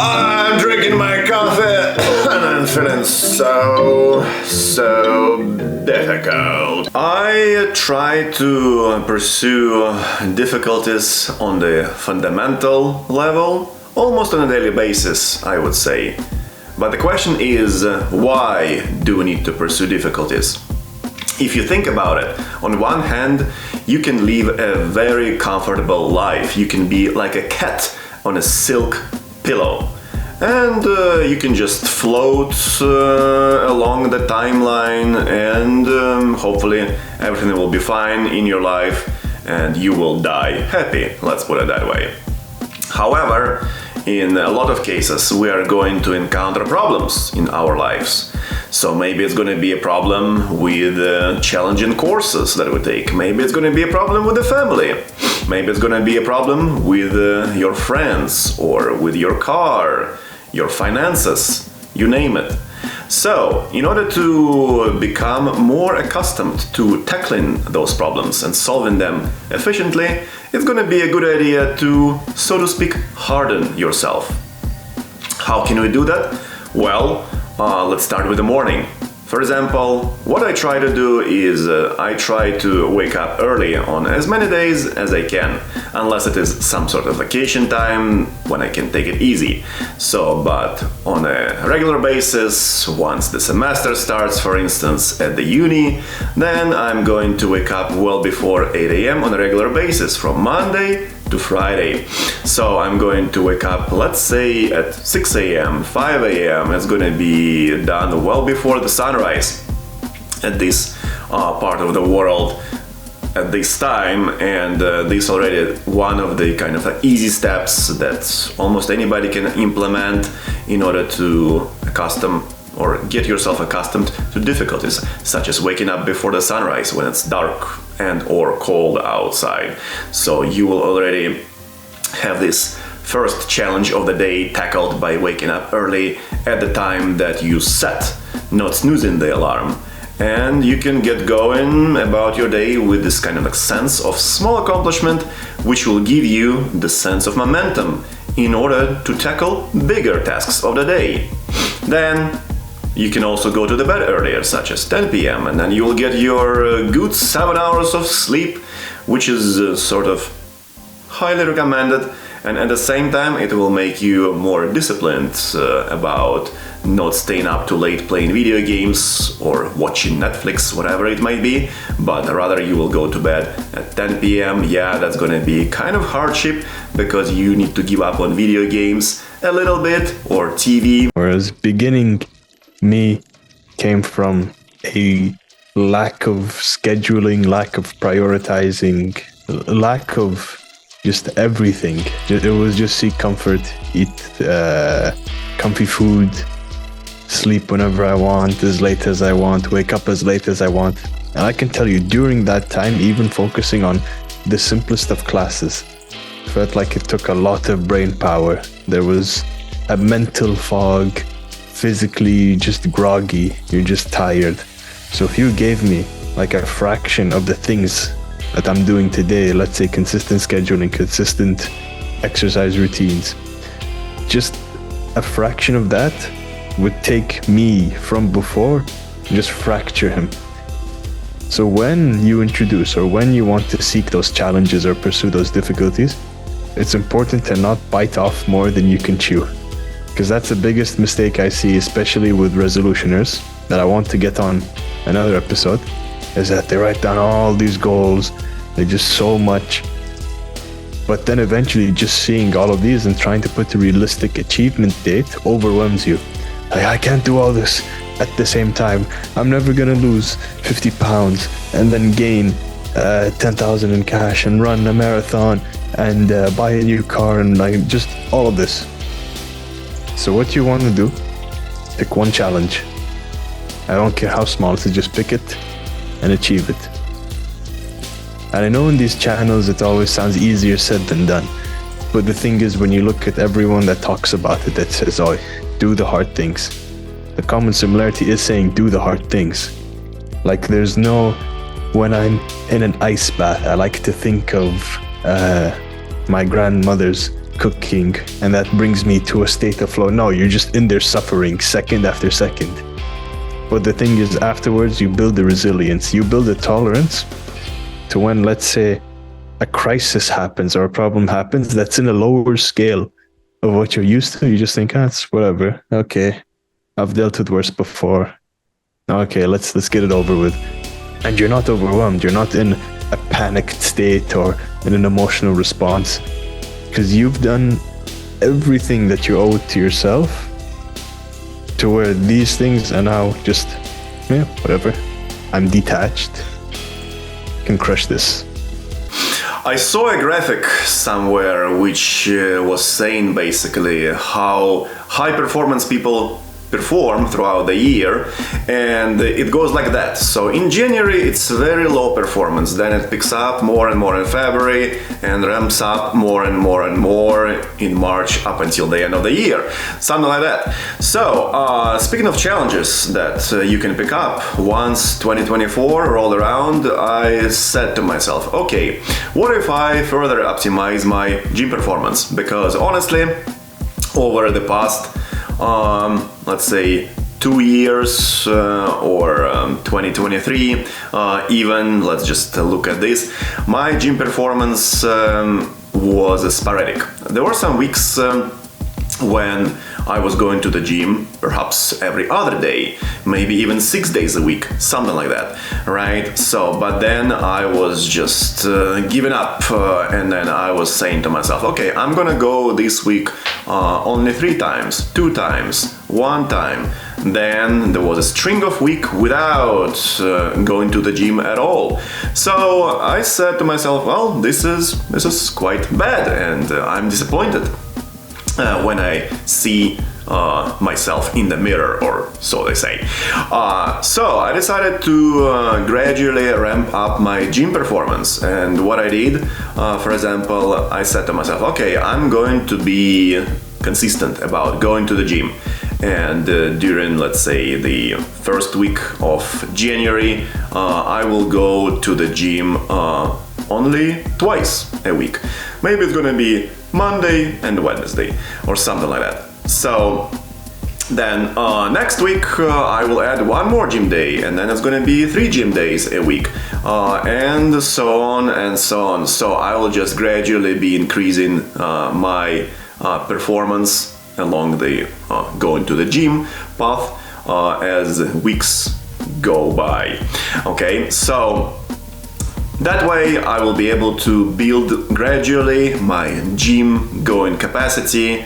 I'm drinking my coffee and I'm feeling so difficult. I try to pursue difficulties on the fundamental level, almost on a daily basis, I would say. But the question is, why do we need to pursue difficulties? If you think about it, on one hand, you can live a very comfortable life. You can be like a cat on a silk pillow. And you can just float along the timeline and hopefully everything will be fine in your life and you will die happy, let's put it that way. However, in a lot of cases we are going to encounter problems in our lives. So maybe it's going to be a problem with challenging courses that we take. Maybe it's going to be a problem with the family. Maybe it's going to be a problem with your friends or with your car, your finances, you name it. So, in order to become more accustomed to tackling those problems and solving them efficiently, it's going to be a good idea to, so to speak, harden yourself. How can we do that? Well, let's start with the morning. For example, what I try to do is I try to wake up early on as many days as I can, unless it is some sort of vacation time when I can take it easy. But on a regular basis, once the semester starts, for instance, at the uni, then I'm going to wake up well before 8 a.m. on a regular basis from Monday to Friday. So I'm going to wake up, let's say at 6 a.m., 5 a.m. It's going to be done well before the sunrise at this part of the world at this time, and this already one of the kind of easy steps that almost anybody can implement in order to accustom or get yourself accustomed to difficulties, such as waking up before the sunrise when it's dark and or cold outside. So you will already have this first challenge of the day tackled by waking up early at the time that you set, not snoozing the alarm. And you can get going about your day with this kind of sense of small accomplishment, which will give you the sense of momentum in order to tackle bigger tasks of the day. Then you can also go to the bed earlier, such as 10 p.m. and then you will get your good 7 hours of sleep, which is sort of highly recommended. And at the same time, it will make you more disciplined about not staying up too late playing video games or watching Netflix, whatever it might be, but rather you will go to bed at 10 p.m. Yeah, that's gonna be kind of hardship because you need to give up on video games a little bit or TV. Whereas beginning me came from a lack of scheduling, lack of prioritizing, lack of just everything. It was just seek comfort, eat comfy food, sleep whenever I want, as late as I want, wake up as late as I want. And I can tell you, during that time, even focusing on the simplest of classes felt like it took a lot of brain power. There was a mental fog, physically just groggy, you're just tired. So if you gave me like a fraction of the things that I'm doing today, let's say consistent scheduling, consistent exercise routines, just a fraction of that would take me from before, just fracture him. So when you introduce or when you want to seek those challenges or pursue those difficulties, it's important to not bite off more than you can chew. Because that's the biggest mistake I see, especially with resolutioners, that I want to get on another episode, is that they write down all these goals, they just so much, but then eventually just seeing all of these and trying to put a realistic achievement date overwhelms you. Like, I can't do all this at the same time. I'm never gonna lose 50 pounds and then gain 10,000 in cash and run a marathon and buy a new car and like just all of this. So what you want to do, pick one challenge. I don't care how small it is, just pick it and achieve it. And I know in these channels it always sounds easier said than done. But the thing is, when you look at everyone that talks about it, that says, oh, do the hard things. The common similarity is saying do the hard things. Like there's no, when I'm in an ice bath, I like to think of my grandmother's cooking, and that brings me to a state of flow. No, you're just in there suffering second after second. But the thing is, afterwards, you build the resilience, you build the tolerance to when, let's say, a crisis happens or a problem happens that's in a lower scale of what you're used to. You just think, it's whatever. Okay, I've dealt with worse before. Okay, let's get it over with. And you're not overwhelmed. You're not in a panicked state or in an emotional response, because you've done everything that you owe to yourself, to where these things are now just, whatever. I'm detached. Can crush this. I saw a graphic somewhere which was saying basically how high performance people perform throughout the year, and it goes like that. So in January it's very low performance, then it picks up more and more in February and ramps up more and more and more in March up until the end of the year, something like that. So speaking of challenges that you can pick up once 2024 rolled around, I said to myself, okay, what if I further optimize my gym performance? Because honestly, over the past let's say 2 years or 2023, even, let's just look at this, my gym performance was sporadic. There were some weeks when I was going to the gym perhaps every other day, maybe even 6 days a week, something like that, right? So, but then I was just giving up, and then I was saying to myself, okay, I'm gonna go this week only 3 times, 2 times, 1 time. Then there was a string of weeks without going to the gym at all. So I said to myself, well, this is quite bad, and I'm disappointed when I see myself in the mirror, or so they say. So I decided to gradually ramp up my gym performance, and what I did, for example, I said to myself, okay, I'm going to be consistent about going to the gym, and during, let's say, the first week of January, I will go to the gym only twice a week. Maybe it's gonna be Monday and Wednesday or something like that. So then next week I will add 1 more gym day, and then it's gonna be 3 gym days a week, and so on and so on. So I will just gradually be increasing my performance along the going to the gym path as weeks go by. Okay, so that way I will be able to build gradually my gym going capacity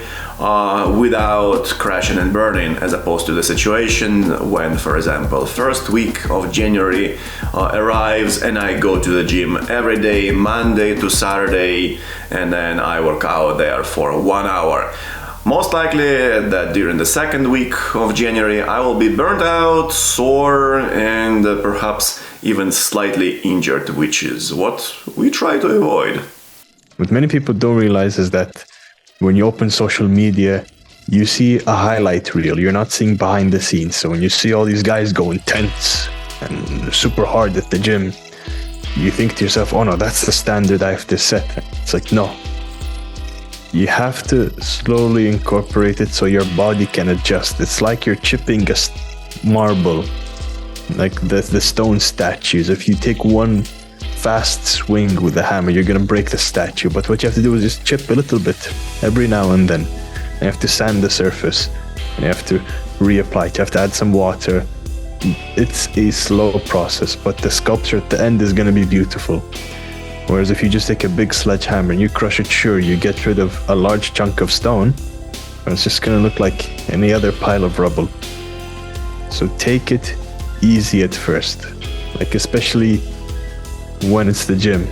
without crashing and burning, as opposed to the situation when, for example, first week of January arrives and I go to the gym every day, Monday to Saturday, and then I work out there for 1 hour. Most likely that during the second week of January I will be burnt out, sore, and perhaps even slightly injured, which is what we try to avoid. What many people don't realize is that when you open social media, you see a highlight reel. You're not seeing behind the scenes. So when you see all these guys go intense and super hard at the gym, you think to yourself, oh no, that's the standard I have to set. It's like, no. You have to slowly incorporate it so your body can adjust. It's like you're chipping a marble, like the stone statues. If you take one fast swing with the hammer, you're gonna break the statue. But what you have to do is just chip a little bit every now and then. You have to sand the surface, and you have to reapply it. You have to add some water. It's a slow process, but the sculpture at the end is gonna be beautiful. Whereas if you just take a big sledgehammer and you crush it, sure, you get rid of a large chunk of stone, but it's just gonna look like any other pile of rubble. So take it easy at first, like especially when it's the gym.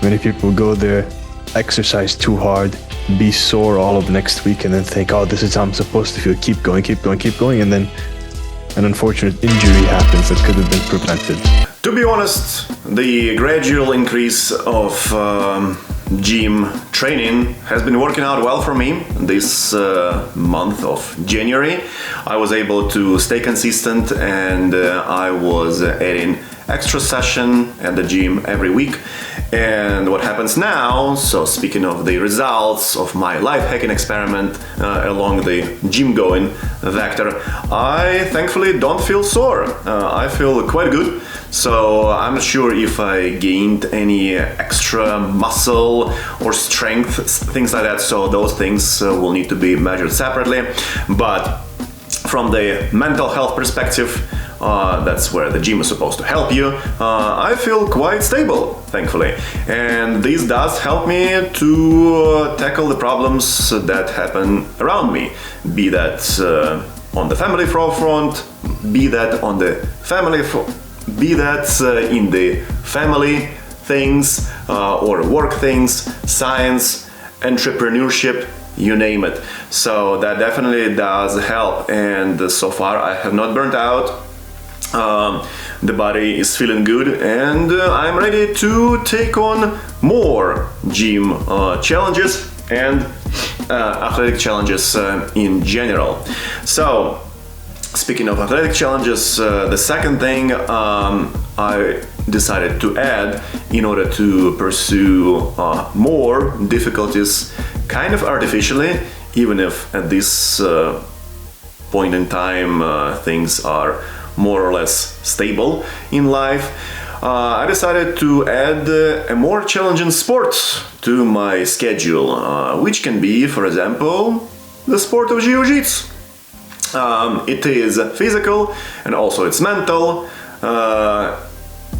Many people go there, exercise too hard, be sore all of next week, and then think, oh, this is how I'm supposed to feel. Keep going, and then an unfortunate injury happens that could have been prevented. To be honest, the gradual increase of gym training has been working out well for me this month of January. I was able to stay consistent, and I was adding extra session at the gym every week, And what happens now, so speaking of the results of my life hacking experiment along the gym going vector, I thankfully don't feel sore. I feel quite good. So I'm not sure if I gained any extra muscle or strength, things like that. So those things will need to be measured separately. But from the mental health perspective, that's where the gym is supposed to help you. I feel quite stable, thankfully. And this does help me to tackle the problems that happen around me. Be that on the family front, be that on the family be that in the family things or work things, science, entrepreneurship, you name it. So that definitely does help, and so far I have not burnt out. The body is feeling good, and I'm ready to take on more gym challenges and athletic challenges in general. So speaking of athletic challenges, the second thing I decided to add in order to pursue more difficulties kind of artificially, even if at this point in time things are more or less stable in life, I decided to add a more challenging sport to my schedule, which can be, for example, the sport of jiu-jitsu. It is physical and also it's mental.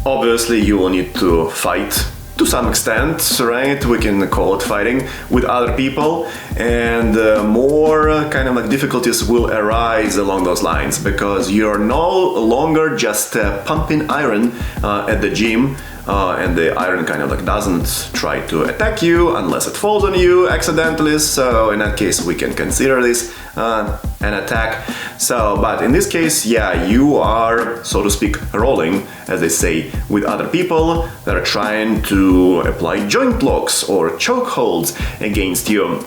Obviously you will need to fight to some extent, right? We can call it fighting with other people, and more kind of like difficulties will arise along those lines, because you're no longer just pumping iron at the gym, and the iron kind of like doesn't try to attack you unless it falls on you accidentally. So in that case we can consider this an attack. So, but in this case, yeah, you are, so to speak, rolling, as they say, with other people that are trying to apply joint locks or choke holds against you.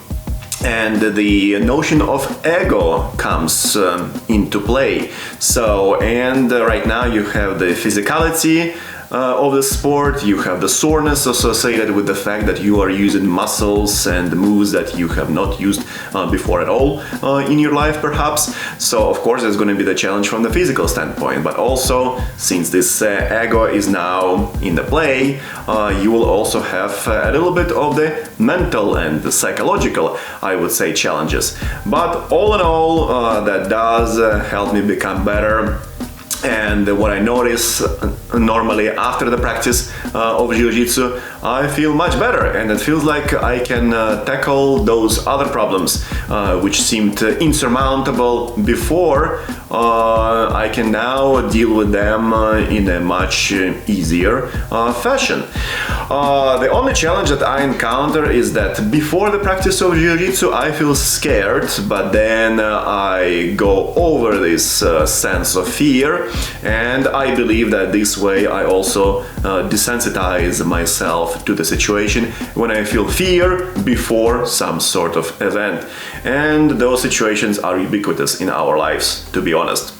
And the notion of ego comes into play. So, and right now you have the physicality of the sport, you have the soreness associated with the fact that you are using muscles and moves that you have not used before at all in your life, perhaps. So of course there's going to be the challenge from the physical standpoint, but also since this ego is now in the play, you will also have a little bit of the mental and the psychological, I would say, challenges. But all in all, that does help me become better. And what I notice normally after the practice of jiu-jitsu, I feel much better, and it feels like I can tackle those other problems which seemed insurmountable before. I can now deal with them in a much easier fashion. The only challenge that I encounter is that before the practice of jiu-jitsu I feel scared, but then I go over this sense of fear, and I believe that this way I also desensitize myself to the situation when I feel fear before some sort of event. And those situations are ubiquitous in our lives, to be honest.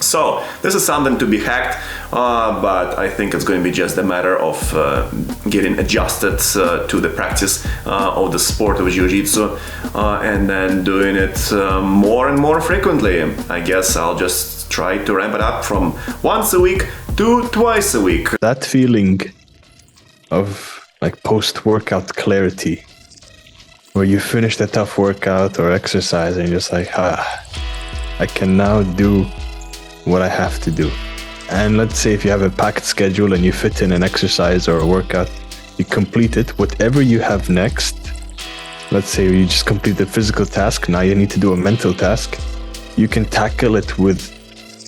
So this is something to be hacked, but I think it's going to be just a matter of getting adjusted to the practice of the sport of jiu-jitsu, and then doing it more and more frequently. I guess I'll just try to ramp it up from once a week to twice a week. That feeling of like post-workout clarity, where you finish the tough workout or exercise and you're just like, I can now do what I have to do. And let's say if you have a packed schedule and you fit in an exercise or a workout, you complete it. Whatever you have next, let's say you just complete the physical task, now you need to do a mental task, you can tackle it with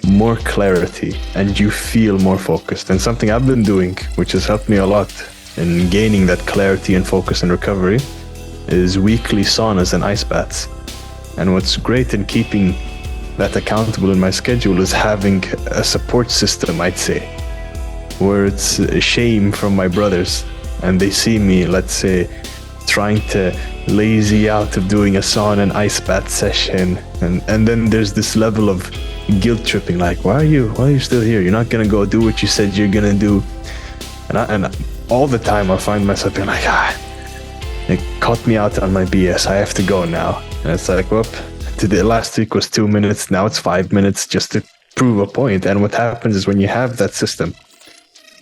more clarity and you feel more focused. And something I've been doing, which has helped me a lot in gaining that clarity and focus and recovery, is weekly saunas and ice baths. And what's great in keeping that accountable in my schedule is having a support system, I'd say, where it's a shame from my brothers and they see me, let's say, trying to lazy out of doing a sauna and ice bath session, and then there's this level of guilt tripping, like, why are you still here? You're not gonna go do what you said you're gonna do. And all the time I find myself being like, it caught me out on my BS. I have to go now. And it's like, whoop, today, last week was 2 minutes. Now it's 5 minutes just to prove a point. And what happens is when you have that system,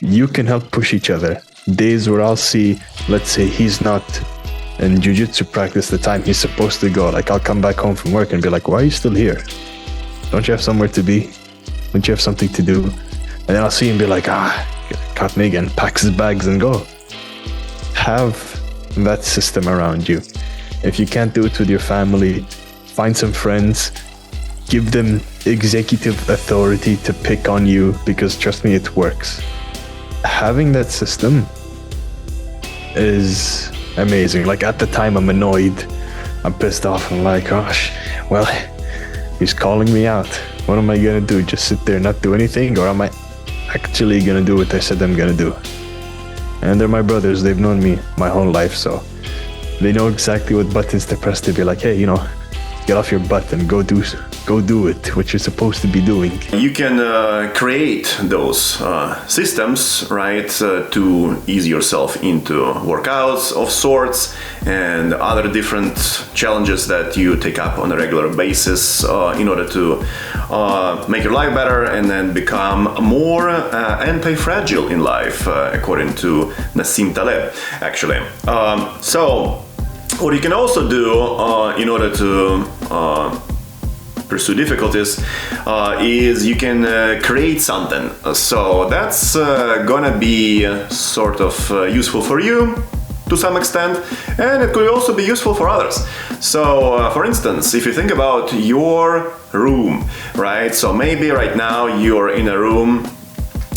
you can help push each other. Days where I'll see, let's say he's not in jiu-jitsu practice the time he's supposed to go. Like I'll come back home from work and be like, why are you still here? Don't you have somewhere to be? Don't you have something to do? And then I'll see him be like, caught me again, packs his bags and go. Have that system around you. If you can't do it with your family, find some friends, give them executive authority to pick on you, because trust me, it works. Having that system is amazing. Like at the time I'm annoyed, I'm pissed off, I'm like, gosh, well, he's calling me out. What am I gonna do? Just sit there and not do anything? Or am I actually gonna do what I said I'm gonna do? And they're my brothers, they've known me my whole life, so they know exactly what buttons to press to be like, hey, get off your butt and go do it, what you're supposed to be doing. You can create those systems, right, to ease yourself into workouts of sorts and other different challenges that you take up on a regular basis in order to make your life better and then become more anti-fragile in life, according to Nassim Taleb, actually. So what you can also do in order to pursue difficulties is you can create something. So that's gonna be sort of useful for you to some extent, and it could also be useful for others. So for instance, if you think about your room, right? So maybe right now you're in a room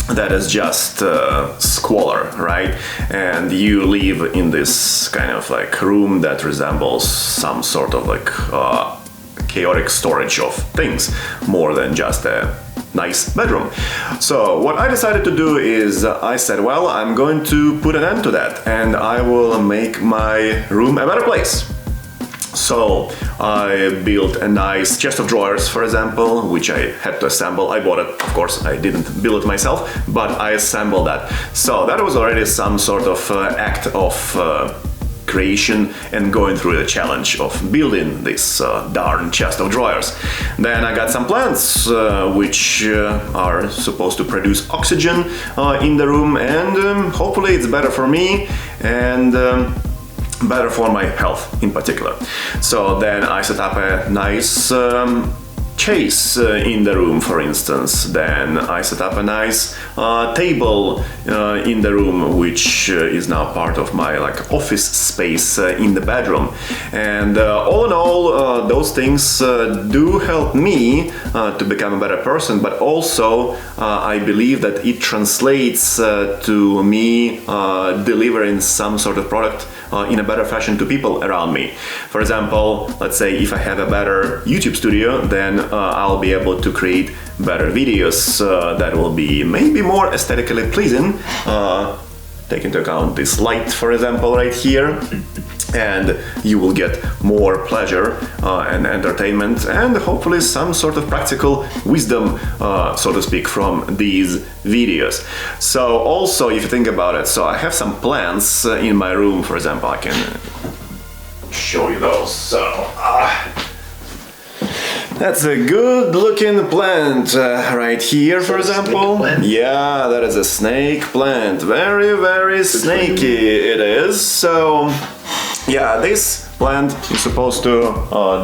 that is just squalor, right? And you live in this kind of like room that resembles some sort of like chaotic storage of things, more than just a nice bedroom. So what I decided to do is I said, well, I'm going to put an end to that and I will make my room a better place. So I built a nice chest of drawers, for example, which I had to assemble. I bought it, of course, I didn't build it myself, but I assembled that. So that was already some sort of act of creation and going through the challenge of building this darn chest of drawers. Then I got some plants which are supposed to produce oxygen in the room, and hopefully it's better for me and better for my health in particular. So then I set up a nice chase in the room, for instance. Then I set up a nice table in the room, which is now part of my like office space in the bedroom. And all in all, those things do help me to become a better person, but also I believe that it translates to me delivering some sort of product in a better fashion to people around me. For example, let's say if I have a better YouTube studio, then I'll be able to create better videos that will be maybe more aesthetically pleasing. Take into account this light, for example, right here, and you will get more pleasure and entertainment and hopefully some sort of practical wisdom, so to speak, from these videos. So also, if you think about it, so I have some plants in my room, for example. I can show you those. So that's a good looking plant right here, for example. Yeah, that is a snake plant. Very, very snaky it is. So yeah, this plant is supposed to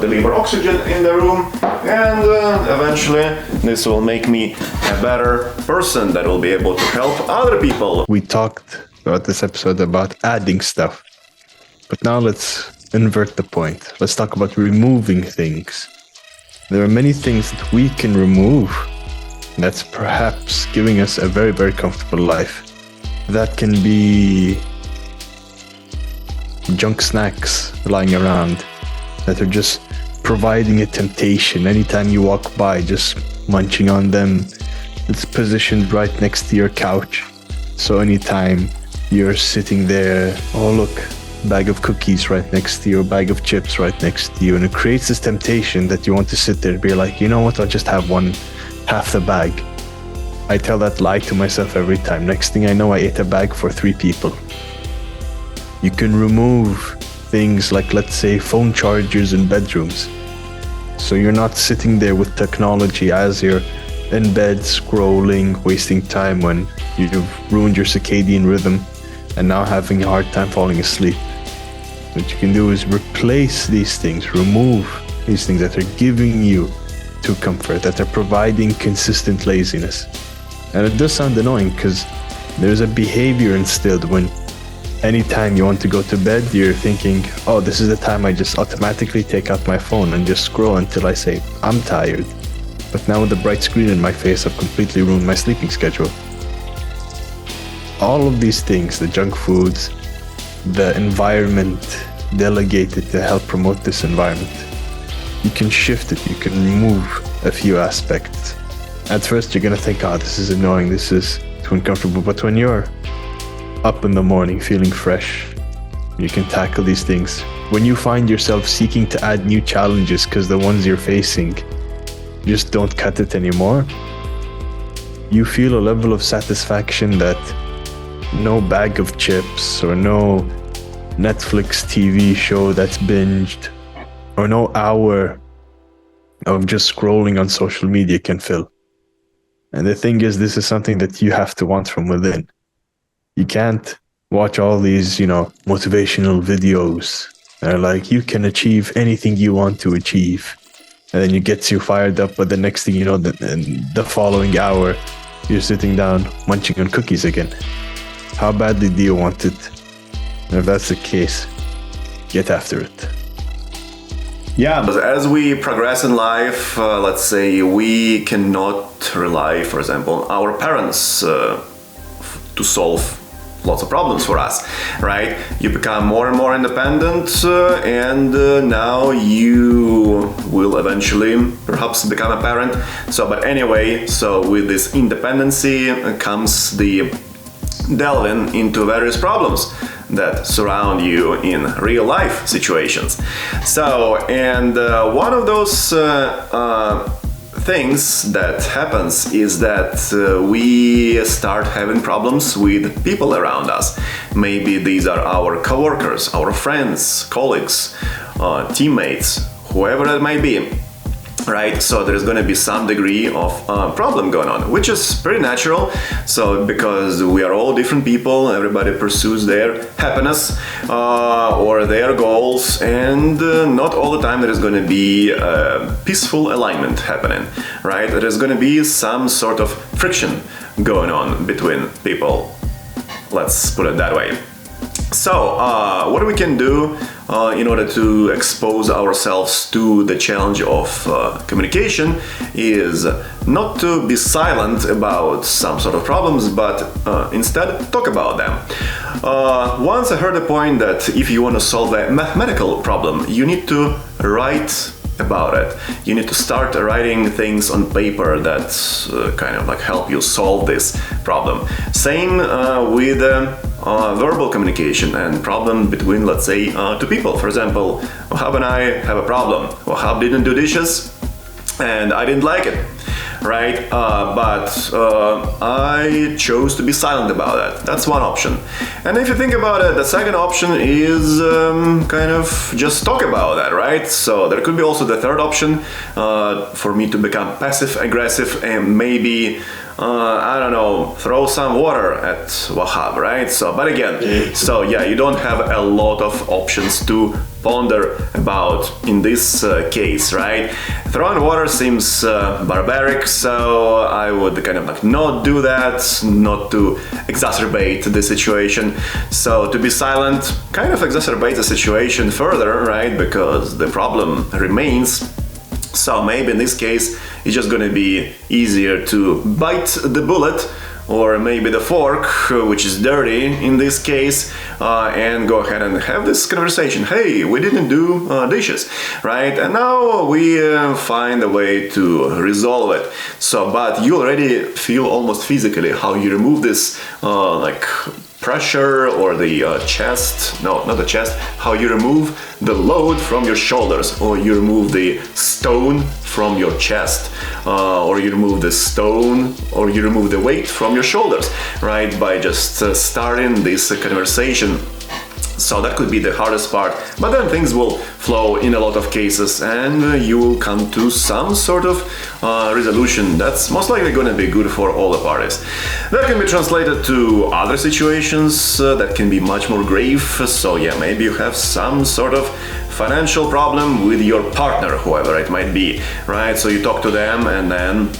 deliver oxygen in the room, and eventually this will make me a better person that will be able to help other people. We talked about this episode about adding stuff, but now let's invert the point. Let's talk about removing things. There are many things that we can remove that's perhaps giving us a very, very comfortable life. That can be junk snacks lying around that are just providing a temptation. Anytime you walk by, just munching on them. It's positioned right next to your couch. So anytime you're sitting there, oh look, bag of cookies right next to you, a bag of chips right next to you, and it creates this temptation that you want to sit there and be like, you know what, I'll just have half the bag. I tell that lie to myself every time. Next thing I know, I ate a bag for 3 people. You can remove things like, let's say, phone chargers in bedrooms. So you're not sitting there with technology as you're in bed scrolling, wasting time when you've ruined your circadian rhythm and now having a hard time falling asleep. What you can do is replace these things, remove these things that are giving you to comfort, that are providing consistent laziness. And it does sound annoying because there's a behavior instilled when anytime you want to go to bed, you're thinking, oh, this is the time I just automatically take out my phone and just scroll until I say, I'm tired. But now with the bright screen in my face, I've completely ruined my sleeping schedule. All of these things, the junk foods, the environment delegated to help promote this environment, you can shift it, you can remove a few aspects. At first you're gonna think, oh, this is annoying, this is too uncomfortable, but when you're up in the morning feeling fresh, you can tackle these things. When you find yourself seeking to add new challenges because the ones you're facing just don't cut it anymore, you feel a level of satisfaction that no bag of chips or no Netflix TV show that's binged or no hour of just scrolling on social media can fill. And the thing is, this is something that you have to want from within. You can't watch all these, motivational videos that are like, you can achieve anything you want to achieve. And then it gets you fired up, but the next thing you know, the following hour, you're sitting down munching on cookies again. How badly do you want it? And if that's the case, get after it. Yeah, but as we progress in life, let's say we cannot rely, for example, on our parents to solve lots of problems for us, right? You become more and more independent, and now you will eventually perhaps become a parent. But anyway, with this independency comes the delving into various problems that surround you in real life situations. One of those things that happens is that we start having problems with people around us. Maybe these are our coworkers, our friends, colleagues, teammates, whoever it may be. Right, so there's going to be some degree of problem going on, which is pretty natural. So because we are all different people, everybody pursues their happiness or their goals, and not all the time there is going to be peaceful alignment happening. Right, there is going to be some sort of friction going on between people. Let's put it that way. So, what we can do in order to expose ourselves to the challenge of communication is not to be silent about some sort of problems, but instead talk about them. Once I heard the point that if you want to solve a mathematical problem, you need to write about it. You need to start writing things on paper that kind of like help you solve this problem. Same with verbal communication and problem between, let's say, two people. For example, Wahab and I have a problem. Wahab didn't do dishes and I didn't like it. Right? But I chose to be silent about that. That's one option. And if you think about it, the second option is kind of just talk about that, right? So there could be also the third option for me to become passive aggressive and maybe throw some water at Wahab, right? But again, you don't have a lot of options to ponder about in this case, right? Throwing water seems barbaric, so I would kind of like not do that, not to exacerbate the situation. So to be silent kind of exacerbates the situation further, right? Because the problem remains. So maybe in this case, it's just going to be easier to bite the bullet, or maybe the fork, which is dirty in this case, and go ahead and have this conversation. Hey, we didn't do dishes, right? And now we find a way to resolve it. But you already feel almost physically how you remove this pressure or the chest, no, not the chest, how you remove the load from your shoulders, or you remove the stone from your chest, or you remove the stone, or you remove the weight from your shoulders, right? By just starting this conversation. So that could be the hardest part, but then things will flow in a lot of cases and you will come to some sort of resolution that's most likely going to be good for all the parties. That can be translated to other situations that can be much more grave. So yeah, maybe you have some sort of financial problem with your partner, whoever it might be, right? So you talk to them and then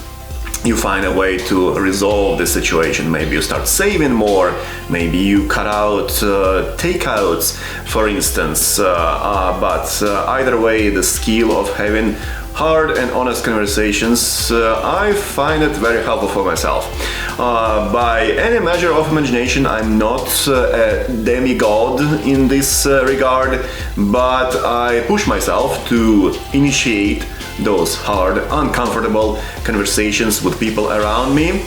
you find a way to resolve the situation. Maybe you start saving more, maybe you cut out takeouts, for instance, but either way, the skill of having hard and honest conversations, I find it very helpful for myself. By any measure of imagination, I'm not a demigod in this regard, but I push myself to initiate those hard, uncomfortable conversations with people around me,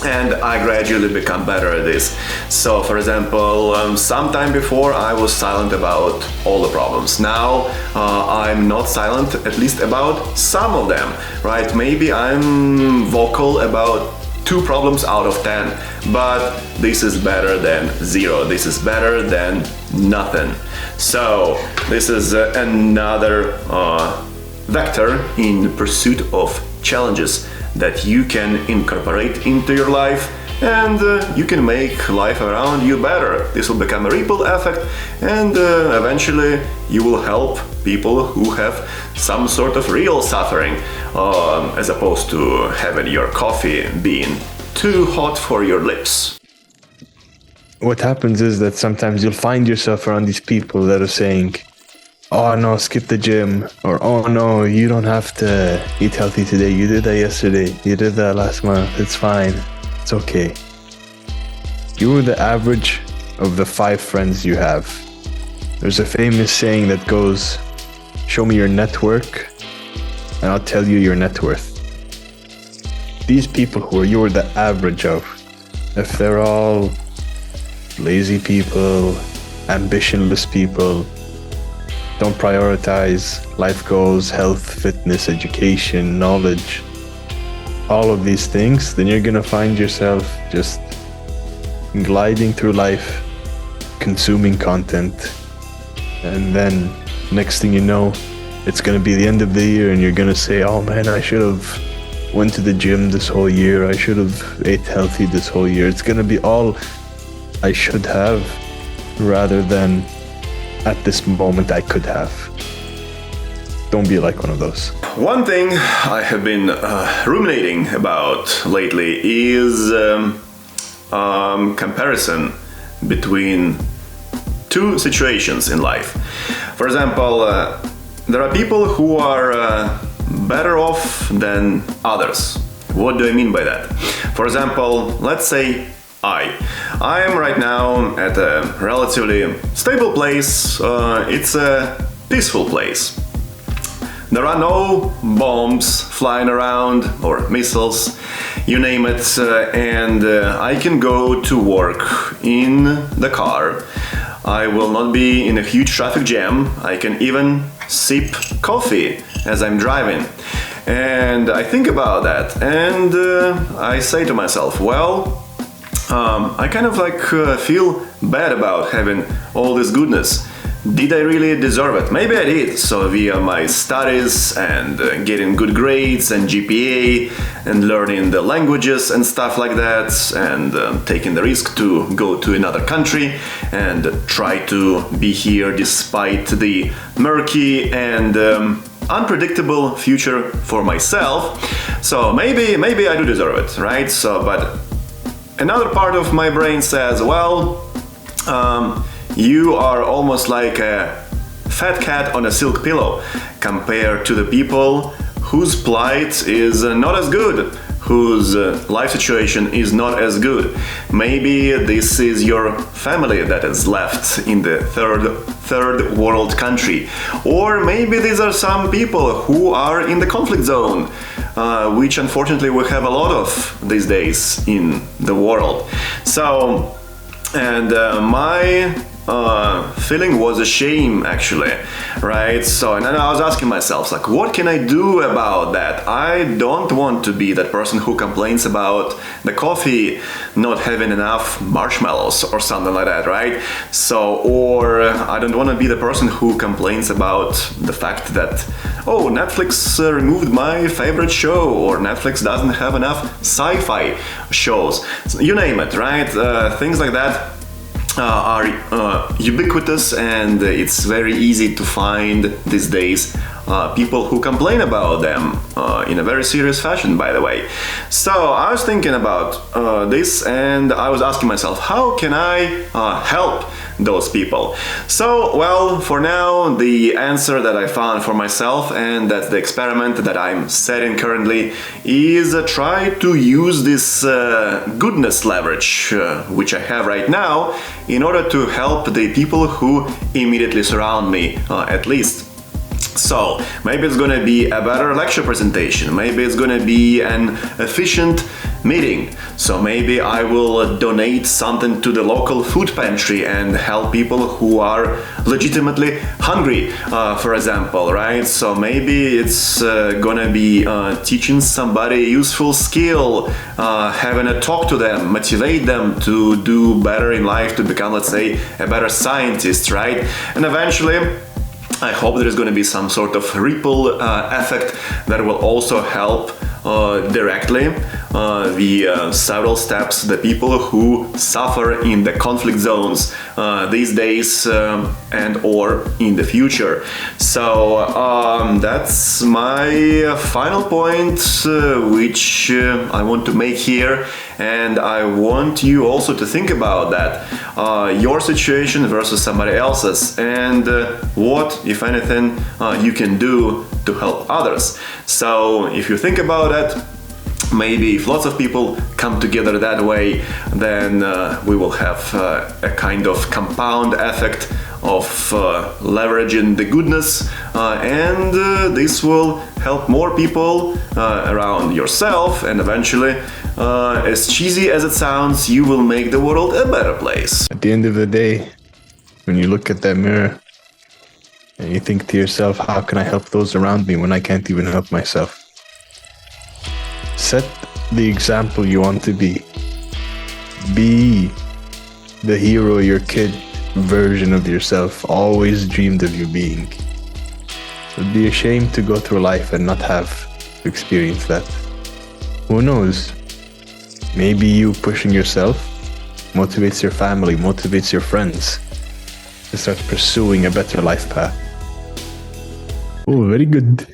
and I gradually become better at this. So, for example, sometime before I was silent about all the problems. Now I'm not silent, at least about some of them, right? Maybe I'm vocal about 2 problems out of 10, but this is better than 0. This is better than nothing. So this is another vector in pursuit of challenges that you can incorporate into your life, and you can make life around you better. This will become a ripple effect, and eventually you will help people who have some sort of real suffering, as opposed to having your coffee being too hot for your lips. What happens is that sometimes you'll find yourself around these people that are saying, oh no, skip the gym, or oh no, you don't have to eat healthy today, you did that yesterday, you did that last month, it's fine, it's okay. You are the average of the 5 friends you have. There's a famous saying that goes, show me your network and I'll tell you your net worth. These people who you're the average of, if they're all lazy people, ambitionless people, don't prioritize life goals, health, fitness, education, knowledge, all of these things, then you're gonna find yourself just gliding through life, consuming content, and then next thing you know, it's gonna be the end of the year and you're gonna say, oh man, I should have went to the gym this whole year, I should have ate healthy this whole year. It's gonna be all I should have rather than at this moment I could have. Don't be like one of those. One thing I have been ruminating about lately is comparison between 2 situations in life. For example, there are people who are better off than others. What do I mean by that? For example, let's say I am right now at a relatively stable place. It's a peaceful place. There are no bombs flying around or missiles, you name it, and I can go to work in the car. I will not be in a huge traffic jam. I can even sip coffee as I'm driving. And I think about that and I say to myself, well, I kind of feel bad about having all this goodness. Did I really deserve it? Maybe I did. So via my studies and getting good grades and GPA and learning the languages and stuff like that, and taking the risk to go to another country and try to be here despite the murky and unpredictable future for myself. So maybe I do deserve it, right? So, but another part of my brain says, well, you are almost like a fat cat on a silk pillow compared to the people whose plight is not as good, whose life situation is not as good. Maybe this is your family that is left in the third world country, or maybe these are some people who are in the conflict zone, which unfortunately we have a lot of these days in the world. So And my feeling was a shame, actually, right? So, and then I was asking myself, like, what can I do about that? I don't want to be that person who complains about the coffee not having enough marshmallows or something like that, right? So, or I don't want to be the person who complains about the fact that, oh, Netflix removed my favorite show, or Netflix doesn't have enough sci-fi shows. So, you name it, right? Things like that are ubiquitous, and it's very easy to find these days people who complain about them in a very serious fashion, by the way. So I was thinking about this, and I was asking myself, how can I help those people? So, well, for now, the answer that I found for myself, and that's the experiment that I'm setting currently, is try to use this goodness leverage, which I have right now, in order to help the people who immediately surround me, at least. So maybe it's gonna be a better lecture presentation, maybe it's gonna be an efficient meeting, so maybe I will donate something to the local food pantry and help people who are legitimately hungry, for example, right? So maybe it's gonna be teaching somebody a useful skill, having a talk to them, motivate them to do better in life, to become, let's say, a better scientist, right? And eventually, I hope there is going to be some sort of ripple effect that will also help directly the several steps, the people who suffer in the conflict zones these days and or in the future. So that's my final point, which I want to make here. And I want you also to think about that, your situation versus somebody else's, and what, if anything, you can do to help others. So if you think about it, maybe if lots of people come together that way, then we will have a kind of compound effect of leveraging the goodness, and this will help more people around yourself, and eventually, as cheesy as it sounds, you will make the world a better place. At the end of the day, when you look at that mirror and you think to yourself, how can I help those around me when I can't even help myself? Set the example you want to be. Be the hero your kid version of yourself always dreamed of you being. It would be a shame to go through life and not have experienced that. Who knows? Maybe you pushing yourself motivates your family, motivates your friends to start pursuing a better life path. Oh, very good.